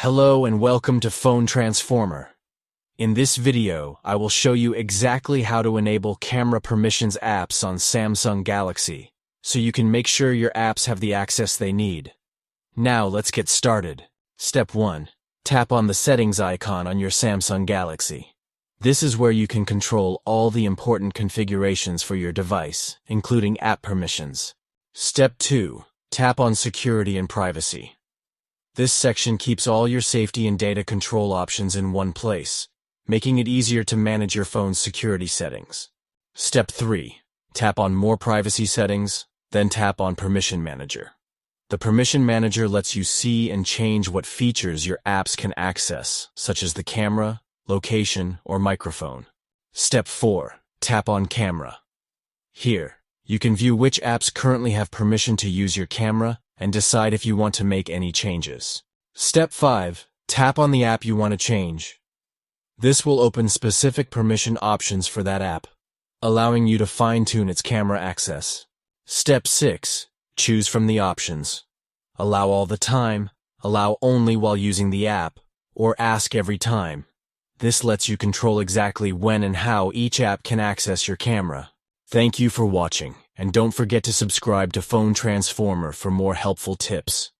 Hello and welcome to Phone Transformer. In this video, I will show you exactly how to enable camera permissions apps on Samsung Galaxy, so you can make sure your apps have the access they need. Now let's get started. Step 1. Tap on the settings icon on your Samsung Galaxy. This is where you can control all the important configurations for your device, including app permissions. Step 2. Tap on security and privacy. This section keeps all your safety and data control options in one place, making it easier to manage your phone's security settings. Step 3. Tap on More Privacy Settings, then tap on Permission Manager. The Permission Manager lets you see and change what features your apps can access, such as the camera, location, or microphone. Step 4. Tap on Camera. Here, you can view which apps currently have permission to use your camera and decide if you want to make any changes. Step 5. Tap on the app you want to change. This will open specific permission options for that app, allowing you to fine-tune its camera access. Step 6. Choose from the options. Allow all the time, allow only while using the app, or ask every time. This lets you control exactly when and how each app can access your camera. Thank you for watching, and don't forget to subscribe to Phone Transformer for more helpful tips.